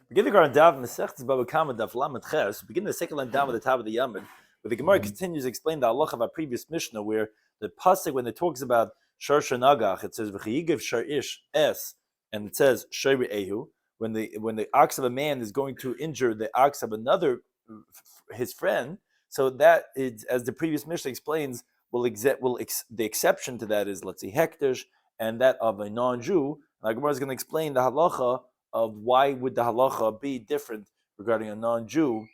Begin the Gemara Daf Mesechtes Bava Kama Daf Lamed Ches. Begin the second line down with the top of the Yamid, where the Gemara continues to explain the halacha of our previous Mishnah, where the pasuk when it talks about Shar Shanagach, it says V'chayigiv Shar Ish Es, and it says Shari Ehu. When the ox of a man is going to injure the ox of another, his friend, so that is, as the previous Mishnah explains, the exception to that is, let's say, hektish, and that of a non-Jew. The Gemara is going to explain the halacha of why would the halacha be different regarding a non-Jew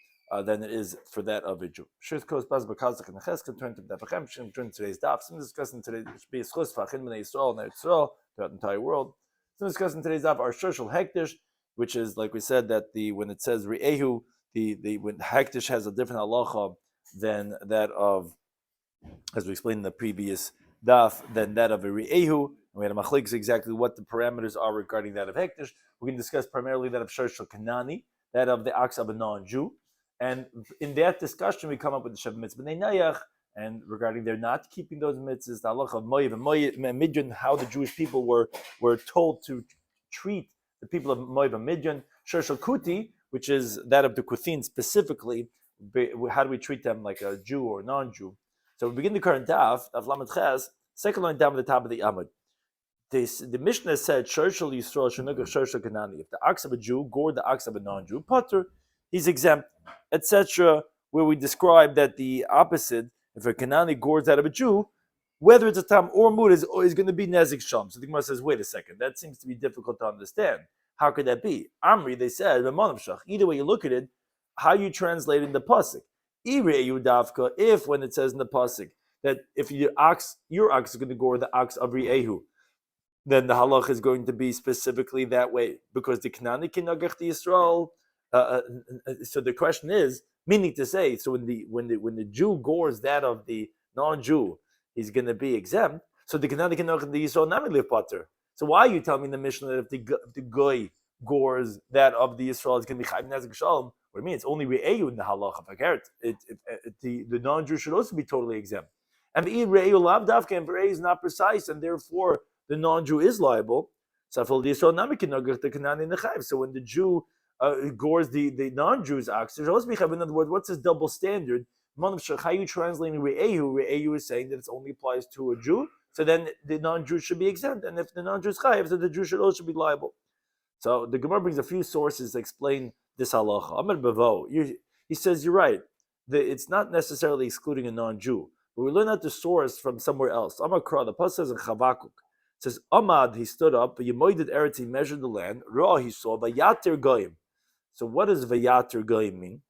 than it is for that of a Jew. Turn to today's daf. Some discussing today throughout the entire world. Some discussing today's daf are social hektish, which is like we said that when it says re'ehu, when hektish has a different halacha than that of, as we explained in the previous daf, than that of a re'ehu. And we had a machlekes exactly what the parameters are regarding that of hektish. We can discuss primarily that of Sharshal Kanani, that of the ox of a non-Jew. And in that discussion, we come up with the Shev Mitzvah B'nai Nayach, and regarding their not keeping those mitzvahs, the halacha of Moav and Midian, how the Jewish people were told to treat the people of Moav and Midian. Sharshal Kuti, which is that of the Kuthin specifically, how do we treat them like a Jew or non-Jew? So we begin the current daf of Lamed Ches, second line down at the top of the Amud. The Mishnah said, Sharshal Yisrael Shenugach Sharshal Kanani. If the ox of a Jew gored the ox of a non-Jew, Potter, he's exempt, etc. Where we describe that the opposite, if a Kanani gores out of a Jew, whether it's a tam or mud, is going to be nezik sham. So the Gemara says, wait a second, that seems to be difficult to understand. How could that be? Amri, they said, either way you look at it, how you translate in the pasuk. If when it says in the pasuk that if your ox is going to gore the ox of Re'ehu, then the halach is going to be specifically that way, because the Kanani kinagach the Yisrael. So the question is, meaning to say, so when the Jew gores that of the non-Jew, he's going to be exempt. So the Kanani kinagach the Yisrael nami live pater. So why are you telling me in the Mishnah that if the goy gores that of the Yisrael, it's going to be chayv nezik shalom? What do you mean? It's only re'eyu in the halacha. The non-Jew should also be totally exempt. And the re'eyu lav davka, and re'eyu is not precise, and therefore the non-Jew is liable. So when the Jew gores the non-Jew's ox, there should also be chayv. In other words, what's this double standard? How you translating re'ehu? Re'ehu is saying that it only applies to a Jew, so then the non-Jew should be exempt, and if the non-Jew is chayv, so the Jew should also be liable. So the Gemara brings a few sources to explain this halacha. Amar Bavo, he says you're right. It's not necessarily excluding a non-Jew, but we learn that the source from somewhere else. Amar Kra, the pasuk says in Chavakuk, it says Amad, he stood up, Yemoided Eretz, he measured the land. Ra, he saw Vayater Goyim. So what does Vayater Goyim mean?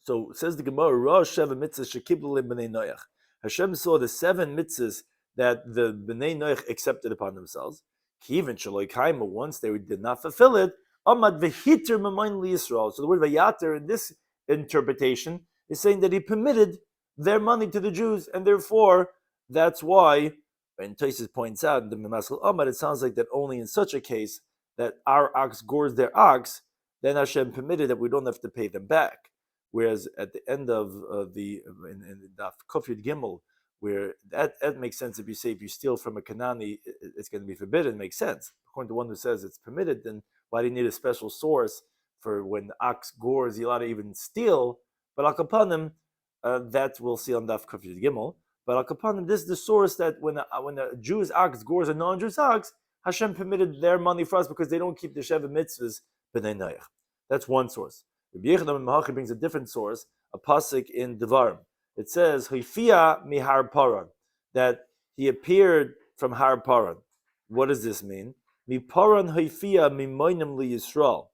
So it says the Gemara, Ra Sheva Mitzvah Shekiblu B'nei Noach. Hashem saw the 7 mitzvahs that the B'nei Noach accepted upon themselves. Even Shaloi Kaima, once they did not fulfill it, Amad V'hiter Mamayin Yisrael. So the word Vayater in this interpretation is saying that he permitted their money to the Jews, and therefore that's why, and Tosfos points out in the Maskil Amad, it sounds like that only in such a case that our ox gores their ox, then Hashem permitted that we don't have to pay them back. Whereas at the end of in the Daf Kofyud Gimel, where that makes sense if you steal from a Kanani, it's going to be forbidden, makes sense. According to one who says it's permitted, then why do you need a special source for when the ox gores, you're allowed to even steal? But Al Kapanim, that we'll see on Daf Kofyud Gimel. But Al Kapanim, this is the source that when a Jew's ox gores a non-Jew's ox, Hashem permitted their money for us because they don't keep the Sheva mitzvahs b'nei Noach. That's one source. Rabbi Yochanan Mahachi brings a different source, a pasuk in Devarim. It says, Hifia mihar paran, that he appeared from Har Paran. What does this mean? Mi paran hifia mimoinim li Yisrael.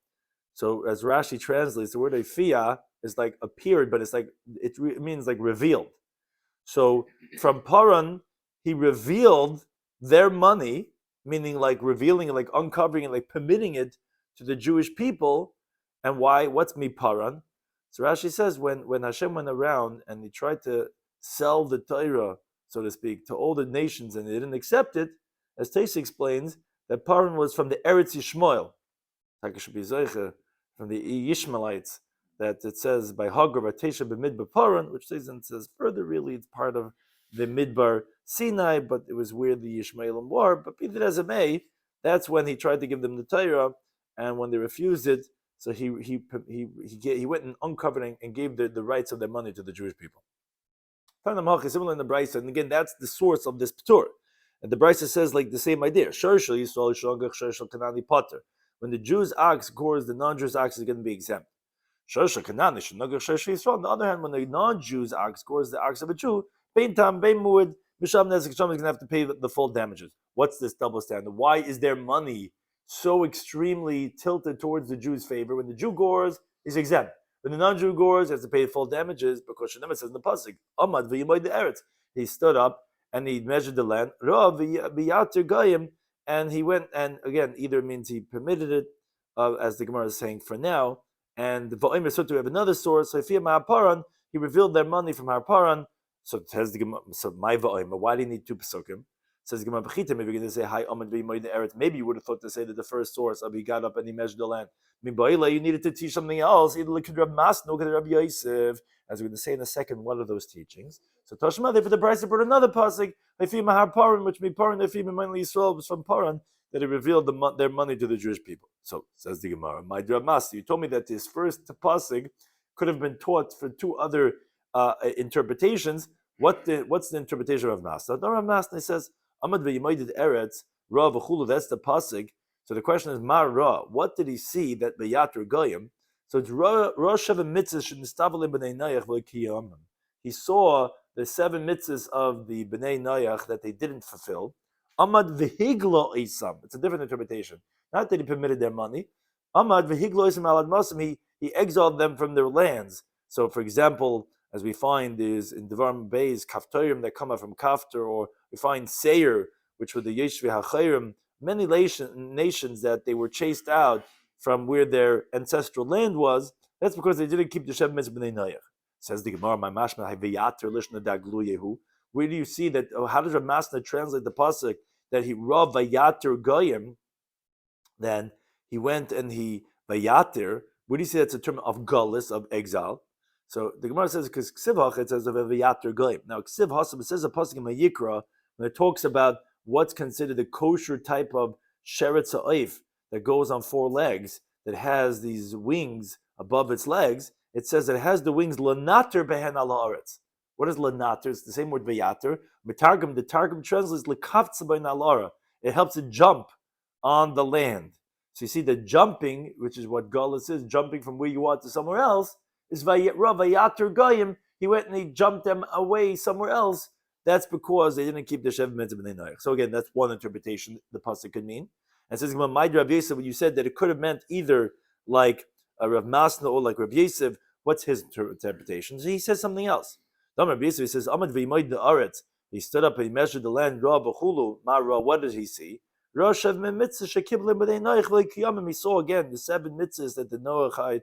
So as Rashi translates, the word hifia is like appeared, but it's like it means like revealed. So from Paran, he revealed their money, meaning like revealing it, like uncovering it, like permitting it to the Jewish people. And why? What's mi paran? So Rashi says when Hashem went around and he tried to sell the Torah, so to speak, to all the nations and they didn't accept it, as Tosfos explains, that Paran was from the Eretz Yishmael, from the Yishmaelites, that it says by Hagar Vatesha b'Midbar Paran, which says further really it's part of the Midbar Sinai, but it was where the Yishmaelim were. But be that as it may, that's when he tried to give them the Torah, and when they refused it, So he went and uncovered and gave the rights of their money to the Jewish people. Similar in the Brisa, and again, that's the source of this Ptur. And the Brisa says like the same idea. When the Jews' ox gores, the non-Jews' ox is going to be exempt. On the other hand, when the non-Jews' ox gores the ox of a Jew, is going to have to pay the full damages. What's this double standard? Why is their money so extremely tilted towards the Jews' favor? When the Jew gores, is exempt. When the non-Jew gores, has to pay full damages because Shanema says in the pasuk, Amad v'yimoy the eretz. He stood up and he measured the land. Rav v'yater goyim, and he went and again either means he permitted it, as the Gemara is saying for now. And the v'omer so to have another source. So if he revealed their money from Harparan. So it has the Gemara. So my v'omer. Why do you need two pesukim? Says the Gemara Bechita. Maybe you're going to say hi Amad v'yimoy the eretz. Maybe you would have thought to say that the first source of he got up and he measured the land. You needed to teach something else. Either look at Rabbi Masno, look at Rabbi Yosef, as we're going to say in a second, one of those teachings. So Tashma, for the price, brought another pasuk, which means Paran, Yisrael was from Paran, that he revealed their money to the Jewish people. So says the Gemara, my Rabbi Masno, you told me that this first pasuk could have been taught for two other interpretations. What's the interpretation of Masno? Rabbi Masno says, Amad ve'yimaydid eretz, Rav v'chulu, that's the pasuk. So the question is, Ra, what did he see that Beyater Goyim? So it's Rosh Seven Mitzvahs should nistavalim b'nei Noach v'kiyamim. He saw the 7 mitzvahs of the Bnei Noach that they didn't fulfill. Amad v'higlo isam. It's a different interpretation. Not that he permitted their money. Amad v'higlo isam alad masim. He exiled them from their lands. So, for example, as we find is in Devarim Beis Kaftorim that come out from Kaftor, or we find Seir, which were the Yeshvi HaChayrim. Many nations that they were chased out from where their ancestral land was, that's because they didn't keep the Shev Mitzvah B'nei Noach. Says the Gemara, my mashma haveyater lishna daglu yehu. Where do you see that? How does Rav Masna translate the pasuk that he rav vayater goyim? Then he went and he vayater. Where do you see that's a term of gullus, of exile? So the Gemara says because ksivach it says of vayater goyim. Now ksiv hasam, it says a pasuk in Vayikra when it talks about what's considered a kosher type of sheretz ha'oif that goes on 4 legs, that has these wings above its legs. It says that it has the wings lanater behen ala aretz. What is lanater? It's the same word bayater. The Targum translates lekavtza b'in alara. It helps it jump on the land. So you see the jumping, which is what Galus is, jumping from where you are to somewhere else, is vayater goyim. He went and he jumped them away somewhere else. That's because they didn't keep the Shev Mitzvah B'nei Noach. So again, that's one interpretation the pasuk could mean. And it says, my Rabbi Yosef, when you said that it could have meant either like Rav Masna or like Rabbi Yosef, what's his interpretation? So he says something else. Rabbi Yosef, he says, Amad v'yimayd the aretz. He stood up and he measured the land. Ra b'chulu, ma ra. What did he see? Ra shev mitzvah shekiblim b'nei Noach v'kiyamim. He saw again the 7 mitzvahs that the Noachite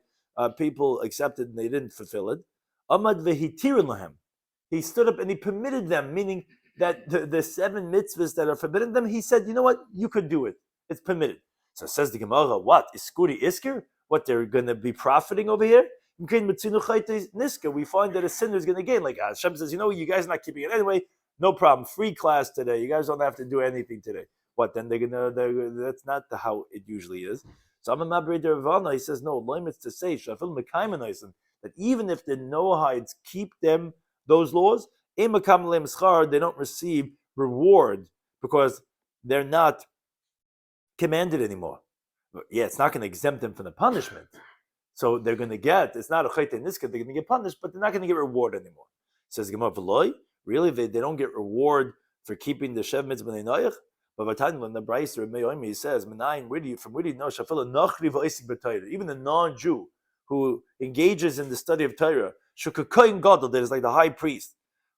people accepted and they didn't fulfill it. Amad v'hitirin lahem. He stood up and he permitted them, meaning that the 7 mitzvahs that are forbidden them, he said, you know what, you could do it. It's permitted. So says the Gemara, what? Iskuri isker? What, they're going to be profiting over here? We find that a sinner is going to gain. Like Hashem says, you know, you guys are not keeping it anyway. No problem. Free class today. You guys don't have to do anything today. What, then that's not how it usually is. So I'm a Mabri Ravana. He says, no, limits to say, that even if the Noahites keep them, those laws, they don't receive reward because they're not commanded anymore. Yeah, it's not going to exempt them from the punishment. So they're going to get, it's not a chayte niska, they're going to get punished, but they're not going to get reward anymore. Says Gemara, V'loi, really, they don't get reward for keeping the Shev Mitzvah B'nei Noach? But when the Brisa Rabbi Yomi says, from where do you know, even the non-Jew who engages in the study of Torah, Shukakoyin Gadol, that is like the high priest.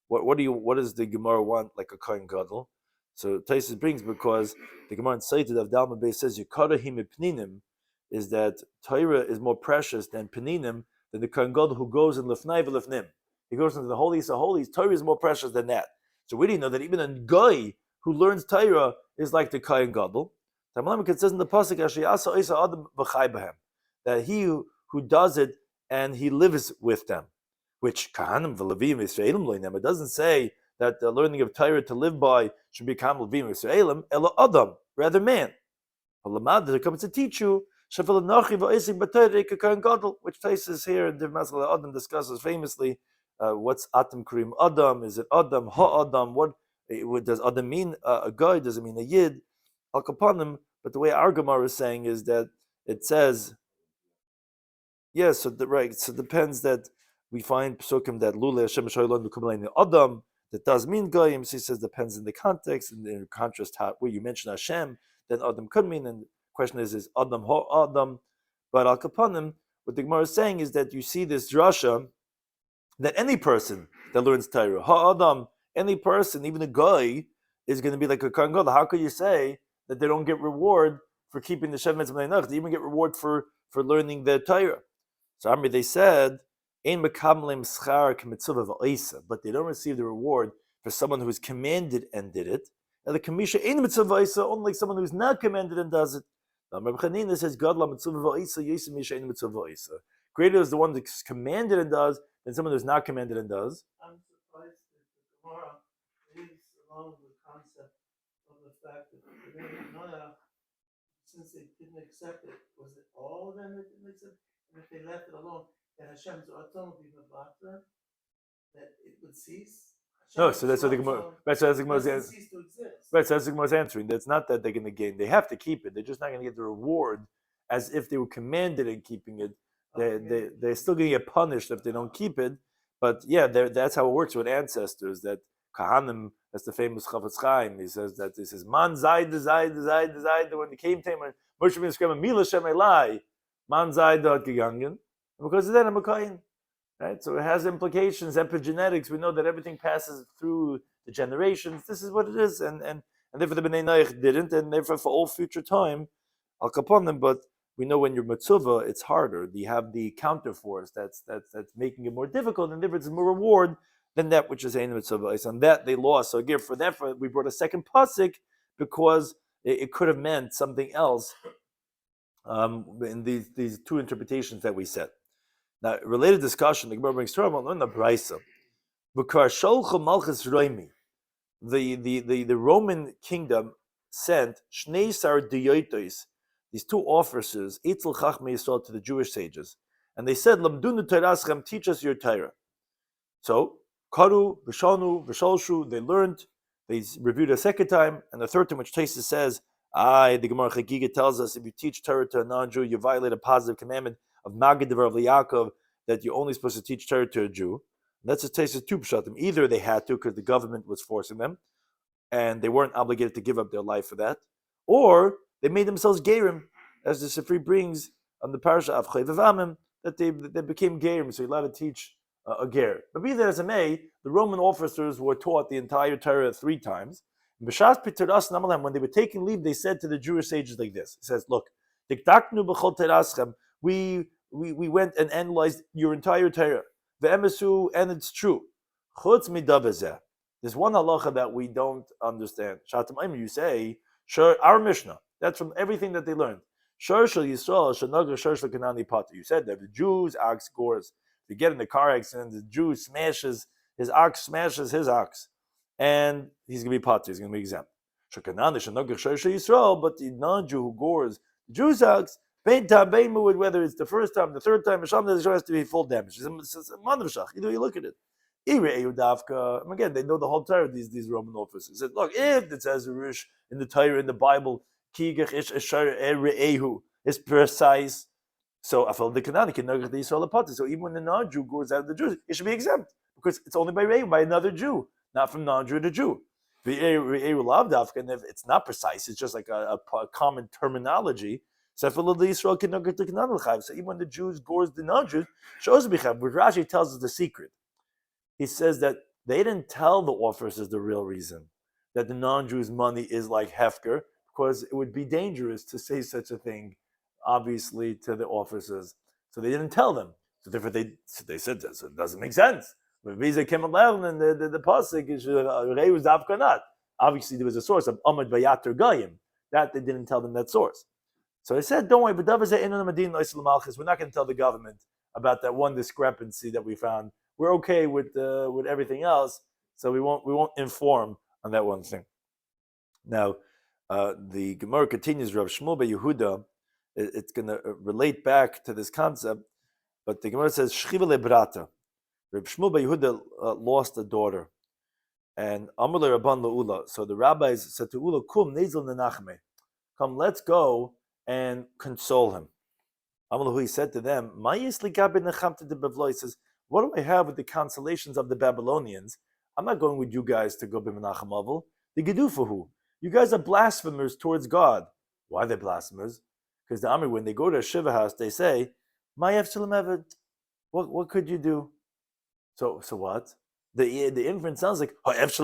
What does the Gemara want, like a Koyin Gadol? So Taisus brings, because the Gemara in Saited of Dalma Bey says, Yukarahim Pninim, is that Torah is more precious than Pninim, than the Kohen Gadol who goes in Lefnai v'Lefnim. He goes into the holiest of holies. Torah is more precious than that. So we didn't know that even a guy who learns Torah is like the Kohen Gadol. It says in the pasuk, that he who does it and he lives with them, which Kahanim v'Levim Yisraelim loinem. It doesn't say that the learning of Torah to live by should become Levim Yisraelim, ela Adam, rather man. There comes to teach you. Which places here in Div Masal Adam discusses famously what's Atam Karim Adam? Is it Adam, Ha Adam? What does Adam mean? A guy? Does it mean a Yid? Al Kapanim. But the way our Gemara is saying is that it says, yes, so so it depends that we find psukim that Lule Hashem Shoylon Mekubalei Adam that does mean goyim. So he says depends in the context, and in contrast where you mention Hashem, then Adam could mean. And the question is Adam ho Adam? But al kapanim, what the Gemara is saying is that you see this drasha that any person that learns Torah, ha Adam, any person, even a guy, is going to be like a Kohen Gadol. How could you say that they don't get reward for keeping the Shem Mitzvah? They even get reward for learning the Torah. So they said, but they don't receive the reward for someone who is commanded and did it. Only like someone who is not commanded and does it. Rabbi Chanina says, greater is the one that's commanded and does than someone who's not commanded and does. I'm surprised that the Gemara leaves alone the concept of the fact that since they didn't accept it, was it all of them that didn't accept it? And if they left it alone, then Hashem's Atom would be Mavata, that it would cease. No, so that's what the Gemara. Right, so that's the Gemara's answer. Right, so that's the Gemara's answering. That's not that they're going to gain; they have to keep it. They're just not going to get the reward as if they were commanded in keeping it. They're still going to get punished if they don't keep it. But yeah, that's how it works with ancestors. That Kahanim, that's the famous Chafetz Chaim. He says Man Zayd when they came to him and Moshe ben Screaming Mila Shem Elai, Man Zayd hat gegangen. Because of that, I'm a Kohen. Right? So it has implications, epigenetics. We know that everything passes through the generations. This is what it is. And therefore the Bnei Noach didn't, and therefore for all future time, I'll upon them. But we know when you're Mitzvah, it's harder. You have the counterforce that's making it more difficult, and therefore it's more reward than that which is Ein Mitzvah. And that they lost. So again, therefore we brought a second pasuk because it could have meant something else in these two interpretations that we said. Now, related discussion, the Gemara brings trouble in the Brisa. Because Sholcha Malchus Roimi, the Roman kingdom sent Shnei Sar Diyotos, these two officers, Eitzel Chachmei Yisrael, to the Jewish sages, and they said, "Lamdunu Toraschem, teach us your Torah." So, Karu, Vishanu, Vishalshu, they learned. They reviewed a second time, and the third time, which Tosfos says, the Gemara Chagiga tells us, if you teach Torah to a non-Jew, you violate a positive commandment of Magid Devar of Yaakov, that you're only supposed to teach Torah to a Jew. And that's a taste of two pshatim. Either they had to because the government was forcing them, and they weren't obligated to give up their life for that, or they made themselves gerim, as the Sifri brings on the parasha of Chayv Amim, that they became gerim, so you're allowed to teach a ger. But be that as it may, the Roman officers were taught the entire Torah 3 times. When they were taking leave, they said to the Jewish sages like this. It says, look, we went and analyzed your entire Torah. Ve'emesu, and it's true. Chutz midavazeh. There's one halacha that we don't understand. Shatam you say, sure, our Mishnah. That's from everything that they learned. Shor shel Yisrael shenagar shor shel Kanani pata. You said that the Jews' ox gores. They get in the car accident, the Jew smashes his ox, smashes his ox, and he's going to be pata. He's going to be exempt. Shor Kanani shenagar shor shel Yisrael, but the non-Jew who gores the Jew's ox, whether it's the first time, the third time, there has to be full damage. It's a manavshach. You look at it. Again, they know the whole Torah, these Roman officers. Said, look, if it says Rush in the Torah, in the Bible, is precise. So so even when the non-Jew goes out of the Jews, it should be exempt because it's only by another Jew, not from non-Jew to Jew. And if it's not precise, it's just like a common terminology. So even when the Jews gores the non-Jews, Rashi tells us the secret. He says that they didn't tell the officers the real reason that the non-Jews' money is like hefker, because it would be dangerous to say such a thing, obviously, to the officers. So they didn't tell them. So therefore they said this. So it doesn't make sense. But Visa came along and the pasuk is Reus Davkanat. Obviously there was a source of Amad Bayater Gayim. That they didn't tell them that source. So I said, don't worry, but we're not going to tell the government about that one discrepancy that we found. We're okay with everything else, so we won't inform on that one thing. Now, the Gemara continues. Rav Shmuel ben Yehuda it's going to relate back to this concept. But the Gemara says, Shchiva lebrata. Reb Shmuel bar Yehuda lost a daughter. And Amar le Rabban Le'ula. So the rabbis said to Ula, Kum nezel nenachme. Come, let's go and console him. He said to them, he says, what do I have with the consolations of the Babylonians? I'm not going with you guys to go b'menachem avel. The gedufahu. You guys are blasphemers towards God. Why are they blasphemers? Because the Amri, when they go to a shiva house, they say, what could you do? So what? The inference sounds like, but if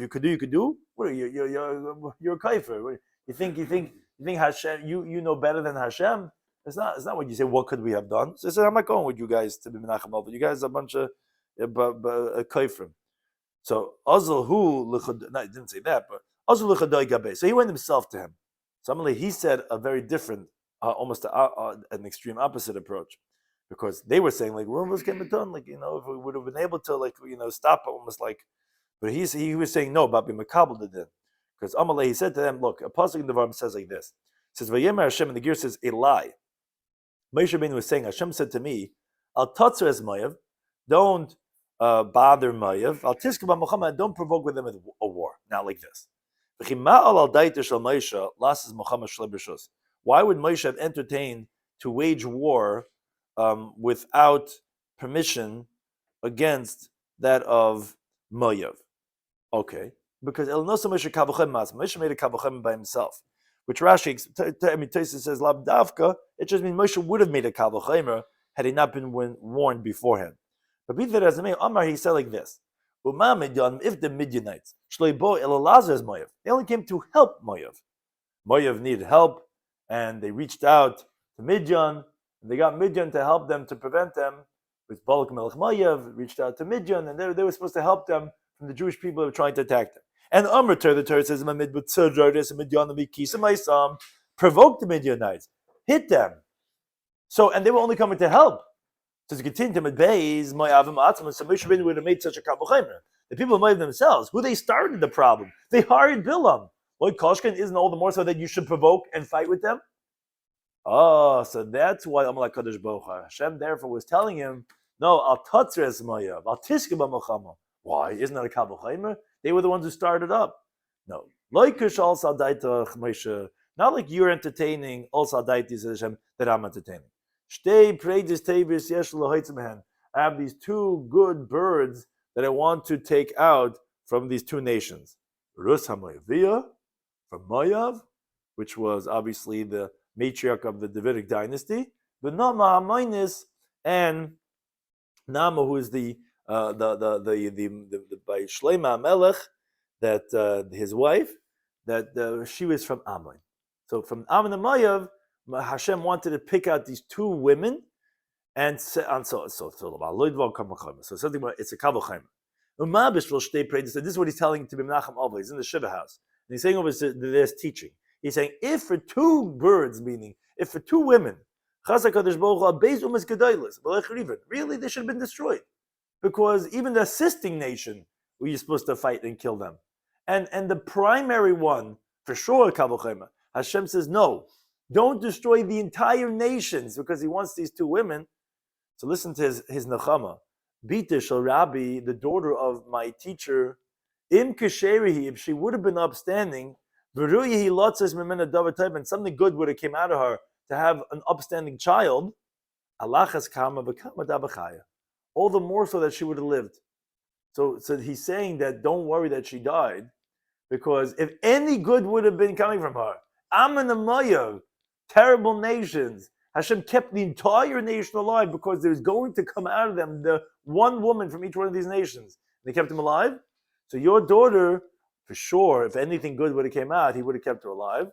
you could do, you could do. What are you? You're a kaifer. You think Hashem? You know better than Hashem. It's not what you say. What could we have done? So I said, I'm not going with you guys to be menachem avel. You guys are a bunch of kaifrim. So Azal no, he didn't say that, but Azal l'chadai gabe. So he went himself to him. Suddenly he said a very different, almost an extreme opposite approach, because they were saying like, when was came done? Like, if we would have been able to stop it, almost like. But he was saying no, Babi Makabal did it, because Amalei, he said to them, look, a pasuk in the Devarim says like this. It says Vayemer Hashem, and the gear says a lie. Moshe Rabbeinu was saying, Hashem said to me, Al tatzer es mayav, don't bother mayav. Al tiskaba Muhammad, don't provoke with them a war. Now like this. Why would Moshe have entertained to wage war without permission against that of Moav? Okay, because Moshe made a kavachem by himself, which Rashi, Tosis says, Lab Davka, it just means Moshe would have made a kavachemer had he not been warned beforehand. But Amar, he said like this. If the Midianites, they only came to help Moav. Moav needed help, and they reached out to Midian, and they got Midian to help them, to prevent them. With Balak Melech Moav reached out to Midian, and they were supposed to help them from the Jewish people who were trying to attack them. And the Torah says, provoke the Midianites, hit them. So, and they were only coming to help. So to continue to Medbeis, Moavim Atzman, so Moshe Rabbeinu would have made such a kavuchemer. The people of Moav themselves, who they started the problem, they hired Bilam. Lloyd Koshkin isn't all the more so that you should provoke and fight with them. Oh, so that's why Amalek Kadosh Baruch Hu, Hashem therefore was telling him, no, Al Tatzres Moav, Al Tishkeba Mochama. Why? Isn't that a kavuchemer? They were the ones who started up. No. Loikush al Sadaitach Moshe. Not like you're entertaining al Sadaitis Hashem that I'm entertaining. I have these two good birds that I want to take out from these two nations. Rus HaMoaviyah from Moav, which was obviously the matriarch of the Davidic dynasty, but Nama HaMainis and Nama, who is the by Shloima Melech, that his wife, that she was from Ammon. So from Ammon and Moav, Hashem wanted to pick out these two women, and so something about it's a kavachem. So this is what he's telling to Menachem Avos. He's in the Shiva house, and he's saying over this teaching. He's saying, if for two birds, meaning if for two women, really they should have been destroyed, because even the assisting nation, were you supposed to fight and kill them, and the primary one for sure kavachem. Hashem says no. Don't destroy the entire nations, because he wants these two women. So listen to his nechama. Bita shel Rabbi, the daughter of my teacher, im kesherihi, if she would have been upstanding, v'ruyihi lotzes mimena davar tov, and something good would have came out of her to have an upstanding child. Alachas kama v'kama dabachaya. All the more so that she would have lived. So he's saying that don't worry that she died, because if any good would have been coming from her, Ammon and Moav, terrible nations, Hashem kept the entire nation alive because there's going to come out of them the one woman from each one of these nations. They kept them alive. So your daughter, for sure, if anything good would have came out, he would have kept her alive.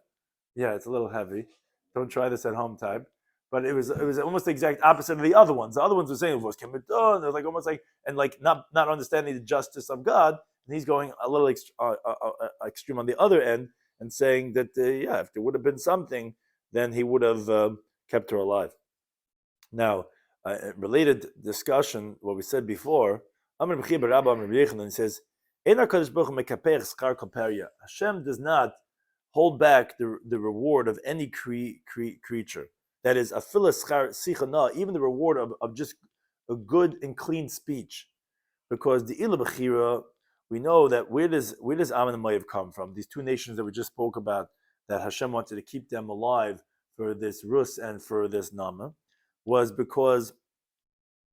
Yeah, it's a little heavy. Don't try this at home type. But it was almost the exact opposite of the other ones. The other ones were saying, "What's came done?" They're like almost like, and like not understanding the justice of God. And he's going a little extreme on the other end and saying that if there would have been something, then he would have kept her alive. Now, related discussion, what we said before, Amr B'chi Rabba Amr B'Yechanan says, Hashem does not hold back the reward of any creature. That is, afilas sichana, even the reward of just a good and clean speech. Because the Ila Bechira, we know that where does Ammon and Moav come from? These two nations that we just spoke about, that Hashem wanted to keep them alive for this Rus and for this Nama, was because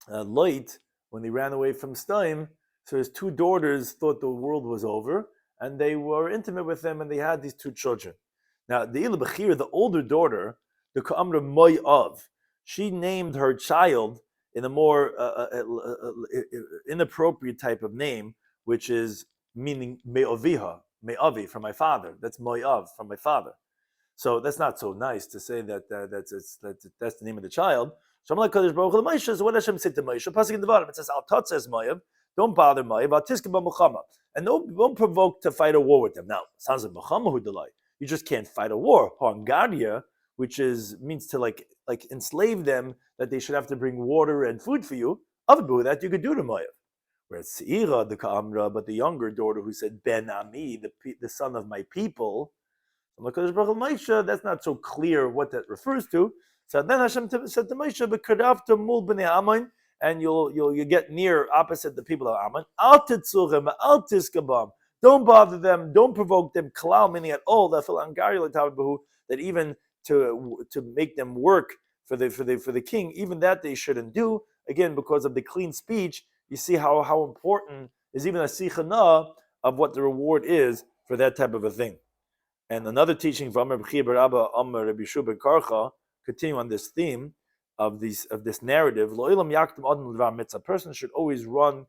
Lot, when he ran away from Staim, so his two daughters thought the world was over, and they were intimate with them, and they had these two children. Now, the Ila Bechira, the older daughter, the Ka'amra Moav, she named her child in a more inappropriate type of name, which is meaning Me'oviha, Me'avi, from my father. That's Moav, from my father. So that's not so nice to say that that's the name of the child. So I'm like Kadosh Baruch Hu Moshe. So what Hashem said to Moshe? Pasuk in the bottom, it says, "Al says Moav, don't bother Moav, Al tiska b'mulchama, and don't provoke to fight a war with them." Now, sounds like Mulchama hu delay. You just can't fight a war. Hongaria, which means to like enslave them, that they should have to bring water and food for you. Other that you could do to Moav. Whereas Seira, the Ka'amra, but the younger daughter who said Ben Ami, the son of my people. That's not so clear what that refers to. So then Hashem said to Moshe, "B'kadavta mul b'nei Ammon," and you'll get near opposite the people of Ammon. Al titzurem, al tiskabam. Don't bother them. Don't provoke them. Kalal, meaning at all. That even to make them work for the king, even that they shouldn't do. Again, because of the clean speech, you see how important is even a sichana of what the reward is for that type of a thing. And another teaching from Rabbi Shloimy Schwartzberg, continue on this theme of this narrative. A person should always run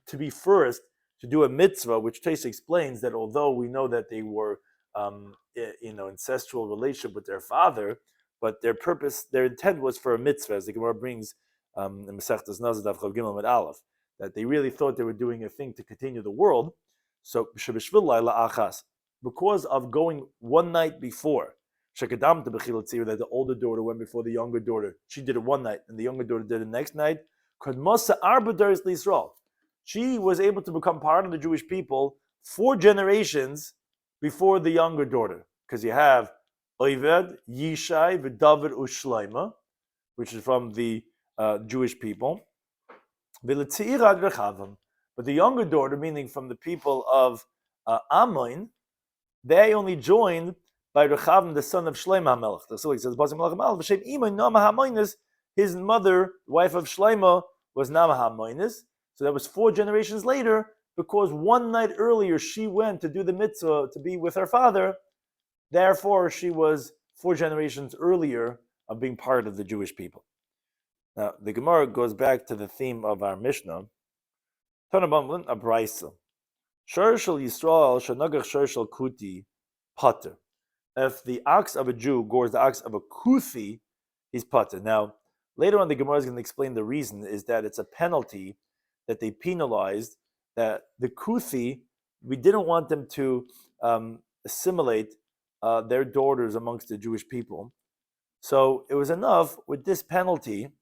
to be first to do a mitzvah, which Taisa explains that although we know that they were ancestral relationship with their father, but their intent was for a mitzvah, as the Gemara brings in Mesechtas Nazir Daf Gimel Amud Aleph, that they really thought they were doing a thing to continue the world. So because of going one night before, that the older daughter went before the younger daughter. She did it one night, and the younger daughter did it the next night. She was able to become part of the Jewish people 4 generations before the younger daughter. Because you have Oved, Yishai, David, Ushleima, which is from the Jewish people. But the younger daughter, meaning from the people of Ammon, they only joined by Rechavam, the son of Shlomo HaMelech. So he says, his mother, wife of Shlomo, was Nama HaMoinis. So that was 4 generations later, because one night earlier she went to do the mitzvah to be with her father. Therefore, she was 4 generations earlier of being part of the Jewish people. Now, the Gemara goes back to the theme of our Mishnah. Tanabamlin, a Braisa. Sharshal Yisrael, Shanagach Sharshal Kuti, Pater. If the ox of a Jew gores the ox of a Kuthi, he's Pater. Now, later on, the Gemara is going to explain the reason is that it's a penalty that they penalized, that the Kuthi, we didn't want them to assimilate their daughters amongst the Jewish people. So it was enough with this penalty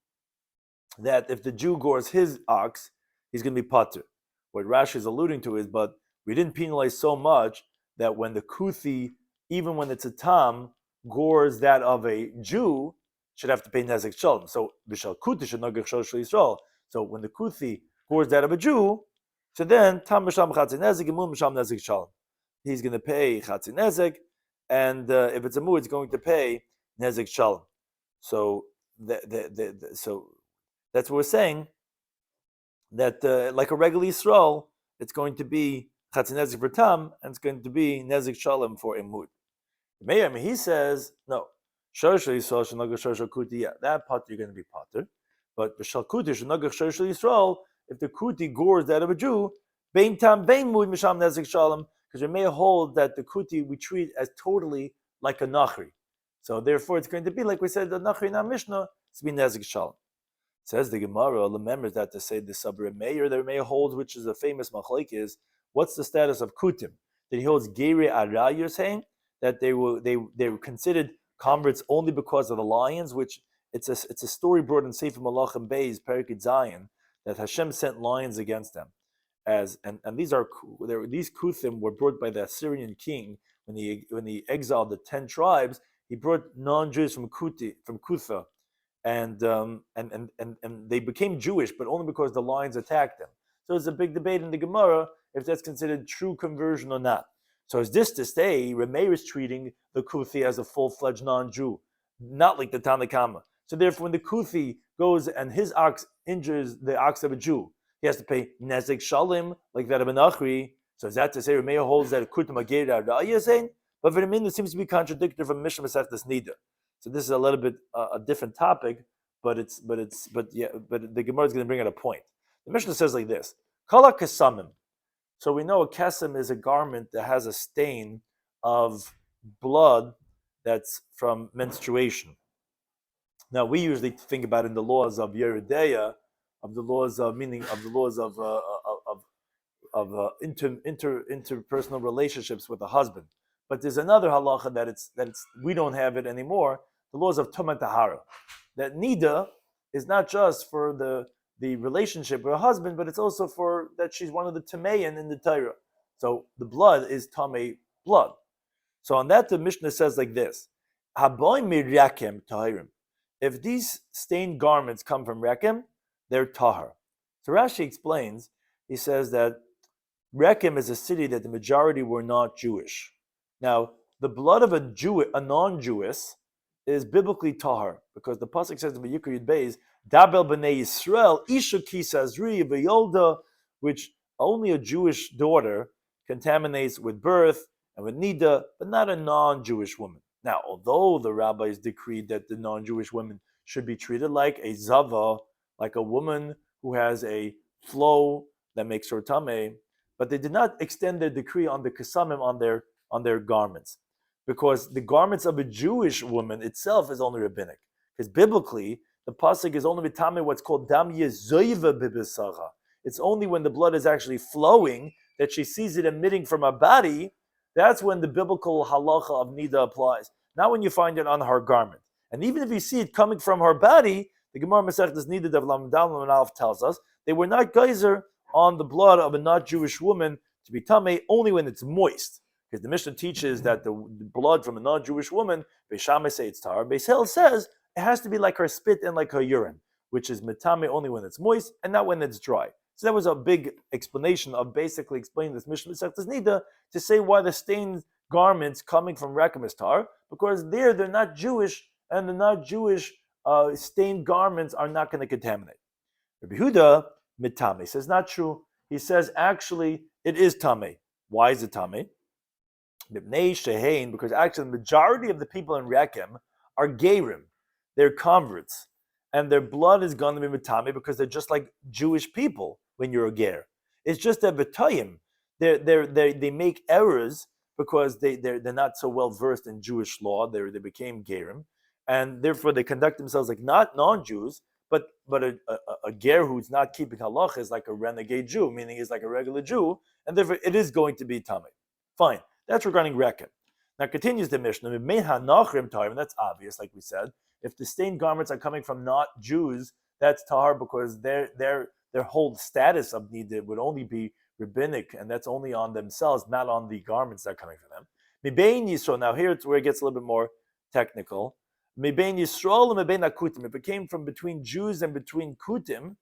that if the Jew gores his ox, he's going to be Pater. What Rashi is alluding to is, but we didn't penalize so much that when the Kuthi, even when it's a Tam, gores that of a Jew, should have to pay Nezek Shalom. So Bishal Kuthi should not get Yisrael. So when the Kuthi gores that of a Jew, so then Tam B'Sham Chatzin Nezek, Imun B'Sham Nezek Shalom. He's going to pay Chatzin Nezek, and if it's a Mu, it's going to pay Nezek Shalom. So so that's what we're saying, that like a regular Yisrael, it's going to be Chatzin Nezek for Tam, and it's going to be Nezek Shalom for Imud. He says, no, Sharshal Yisrael Shanagach Sharshal Kuti, that part you're going to be Pater. But B'Shal Kuti Shanagach Sharshal Yisrael, if the Kuti gores that of a Jew, Bein Tam Bein Mud Misham Nezek Shalom, because it may hold that the Kuti we treat as totally like a Nachri. So therefore it's going to be, like we said, the Nachri in our Mishnah, it's be Nezek Shalom. Says the Gemara, remembers that to say the Sabra Meir, the Meir holds, which is a famous machlek, is what's the status of Kutim? That he holds Geiri Ara, you're saying? That they were considered converts only because of the lions, which it's a story brought in Sefer Malachim Beis, Perikid Zion, that Hashem sent lions against them. And these Kuthim were brought by the Assyrian king when he exiled the 10 tribes, he brought non-Jews from Kutha, and they became Jewish, but only because the lions attacked them. So there's a big debate in the Gemara if that's considered true conversion or not. So is this to say Remeir is treating the Kuthi as a full-fledged non-Jew, not like the Tanna Kama. So therefore, when the Kuthi goes and his ox injures the ox of a Jew, he has to pay nezek shalim like that of an achri. So is that to say Remeir holds that Kutim Agir Ra'ayah? But for the minute, it seems to be contradictory from Mishnah Masechtas Nida. So this is a little bit a different topic, but the Gemara is going to bring out a point. The Mishnah says like this: Kala kesamim. So we know a kesem is a garment that has a stain of blood that's from menstruation. Now we usually think about in the laws of Yeridea, of the laws of interpersonal relationships with a husband. But there's another halacha that it's we don't have it anymore. The laws of Tumah Tahara. That nida is not just for the relationship with a husband, but it's also for that she's one of the Tameyan in the Torah. So the blood is Tamei blood. So on that the Mishnah says like this: Haboy miryakem tahirim. If these stained garments come from Rekem, they're tahar. So Rashi explains, he says that Rekem is a city that the majority were not Jewish. Now, the blood of a non-Jewess is biblically tahar, because the pasuk says in Vayikra Yud Beis, Dabel b'nei Yisrael isha kisazri v'yolda, which only a Jewish daughter contaminates with birth and with nida, but not a non-Jewish woman. Now, although the rabbis decreed that the non-Jewish women should be treated like a zava, like a woman who has a flow that makes her tameh, but they did not extend their decree on the kesamim on their garments, because the garments of a Jewish woman itself is only rabbinic. Because biblically, the pasuk is only tameh what's called dam yezoiva bibisacha. It's only when the blood is actually flowing that she sees it emitting from her body. That's when the biblical halacha of nida applies. Not when you find it on her garment. And even if you see it coming from her body, the Gemara Masechtas Nida Daf Lamed Daled and Aleph tells us they were not geyser on the blood of a not Jewish woman to be tamei only when it's moist. Because the Mishnah teaches that the blood from a non-Jewish woman, Beis Shammai say it's tar. Beis Hillel says it has to be like her spit and like her urine, which is metame only when it's moist and not when it's dry. So that was a big explanation of basically explaining this Mishnah Masechtas Nida to say why the stained garments coming from Rekem is tar, because they're not Jewish, and the not Jewish stained garments are not going to contaminate. Rabbi Huda mitame says not true. He says actually it is tame. Why is it tame? Because actually the majority of the people in Rekem are gerim. They're converts, and their blood is going to be mitame because they're just like Jewish people when you're a ger. It's just that b'tayim, they make errors because they're not so well versed in Jewish law. They became gerim, and therefore they conduct themselves like not non-Jews, but a ger who's not keeping halach is like a renegade Jew, meaning he's like a regular Jew, and therefore it is going to be tamei. Fine, that's regarding Rekem. Now continues the Mishnah, and that's obvious, like we said. If the stained garments are coming from not Jews, that's tahar because their whole status of nida would only be rabbinic, and that's only on themselves, not on the garments that are coming from them. Mibein Yisrael. Now here it's where it gets a little bit more technical. Mibein Yisrael and Mibein Akutim. If it came from between Jews and between Kutim,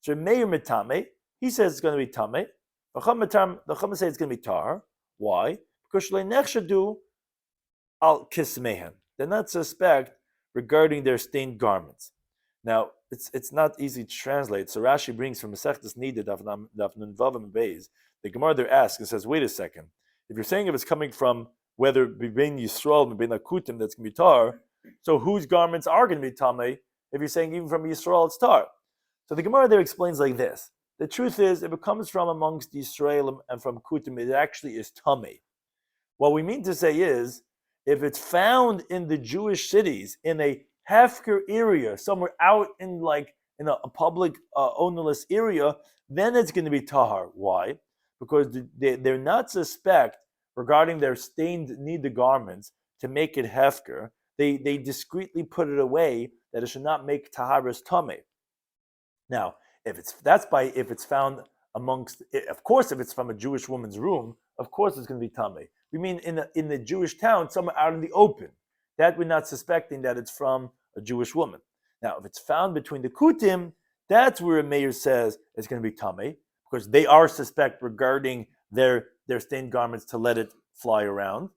so Meir Mitame, he says it's going to be Tame. The Chacham say it's going to be Tar. Why? Because Shlei Nechshadu al Kismehen. They're not suspect regarding their stained garments. Now, it's not easy to translate. So Rashi brings from Masechtas Nida Daf Nun Vav and Beis. The Gemara there asks and says, wait a second. If you're saying if it's coming from whether Bein Yisrael and Bein Akutim that's going to be tar, so whose garments are going to be tamei? If you're saying even from Yisrael it's tar. So the Gemara there explains like this. The truth is, if it comes from amongst Yisraelim and from Kutim, it actually is tamei. What we mean to say is, if it's found in the Jewish cities, in a hefker area, somewhere out in a public ownerless area, then it's going to be tahar. Why? Because they're not suspect regarding their stained nida garments to make it hefker. They discreetly put it away that it should not make taharas tameh. Now, if it's found amongst, of course, if it's from a Jewish woman's room, of course it's going to be tameh. We mean in the Jewish town, somewhere out in the open. That we're not suspecting that it's from a Jewish woman. Now, if it's found between the kutim, that's where a mayor says it's going to be tamei, because they are suspect regarding their stained garments to let it fly around.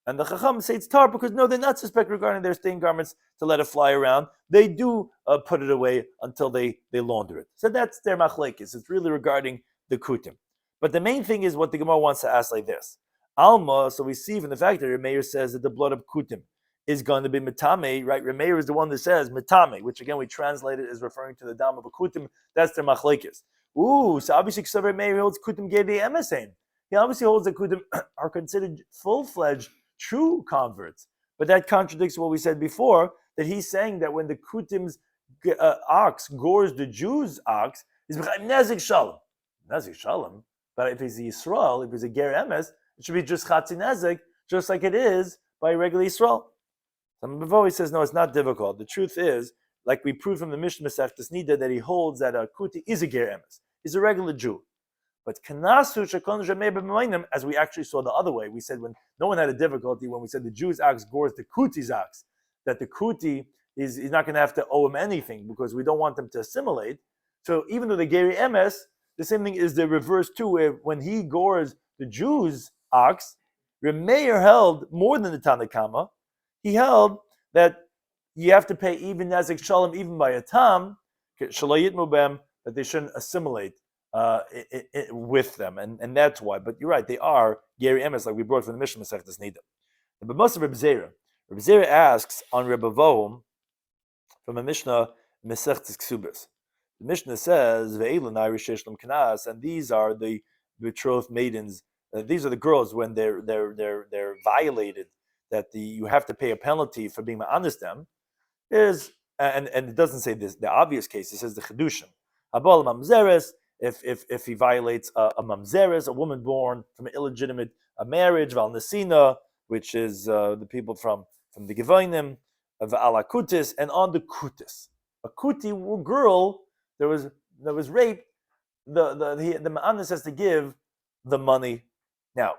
And the Chacham say it's tar because no, they're not suspect regarding their stained garments to let it fly around. They do put it away until they launder it. So that's their machlekes. It's really regarding the kutim. But the main thing is what the Gemara wants to ask like this. Alma, so we see from the fact that Remeir says that the blood of kutim is going to be metame, right? Remeir is the one that says metame, which again we translated as referring to the dam of a kutim. That's their machlekes. Ooh, so obviously Remeir holds kutim gedi emesain. He obviously holds that kutim are considered full-fledged true converts. But that contradicts what we said before, that he's saying that when the kutim's ox gores the Jew's ox, he's nezik shalom. Nezik shalom. But if he's a Yisrael, if he's a ger emes, it should be just chatzi nezik, just like it is by regular Yisrael. Some before he says, no, it's not difficult. The truth is, like we proved from the Mishnah Masechta Nida, that he holds that a kuti is a ger emes. He's a regular Jew. But kanasu shekon jamei b'maynim, as we actually saw the other way, we said when no one had a difficulty when we said the Jew's ox gores the kuti's ox, that the kuti is not going to have to owe him anything because we don't want them to assimilate. So even though the geri emes, the same thing is the reverse too, where when he gores the Jew's ox, Remeir held more than the Tana Kama. He held that you have to pay even nezik shalom, even by a tam, shalayit mubem, that they shouldn't assimilate with them, and that's why. But you're right, they are geri emes, like we brought from the Mishnah Masechta Nida. But most of Reb Zera asks on Rebbe Vohum from a Mishnah Masechta Ksubas. The Mishnah says ve'elun irish kanas, and these are the betrothed maidens. These are the girls when they're violated, that you have to pay a penalty for being ma'anis them. And it doesn't say this. The obvious case, it says the chedushim. Habal mamzeres. If he violates a mamzeres, a woman born from an illegitimate marriage, val nesina, which is the people from the Gevonim, ala kutis, and on the kutis, a kuti girl that was raped, the ma'anis has to give the money. Now,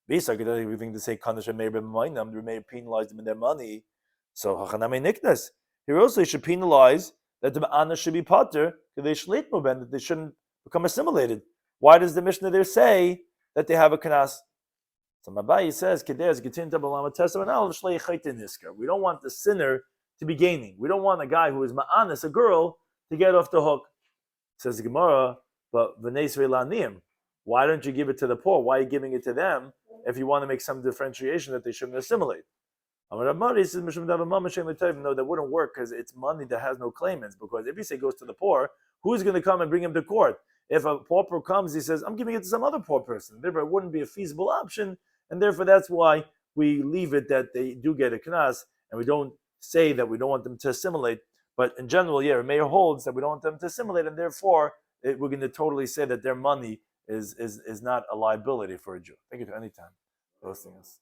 Bisa could everything to say Kanash and Meir B'Mainam, the Meir penalized them in their money. So Hachaname Niknas. Here also should penalize that the ma'anis should be potter, that they shouldn't become assimilated. Why does the Mishnah there say that they have a kanas? So Mabai says, we don't want the sinner to be gaining. We don't want a guy who is ma'anis, a girl, to get off the hook. Says the Gemara, but why don't you give it to the poor? Why are you giving it to them if you want to make some differentiation that they shouldn't assimilate? No, that wouldn't work because it's money that has no claimants. Because if you say goes to the poor, who's going to come and bring him to court? If a pauper comes, he says, I'm giving it to some other poor person. Therefore, it wouldn't be a feasible option. And therefore, that's why we leave it that they do get a knas, and we don't say that we don't want them to assimilate. But in general, yeah, Mayor holds that we don't want them to assimilate, and therefore, we're going to totally say that their money is not a liability for a Jew. Thank you for any time hosting us.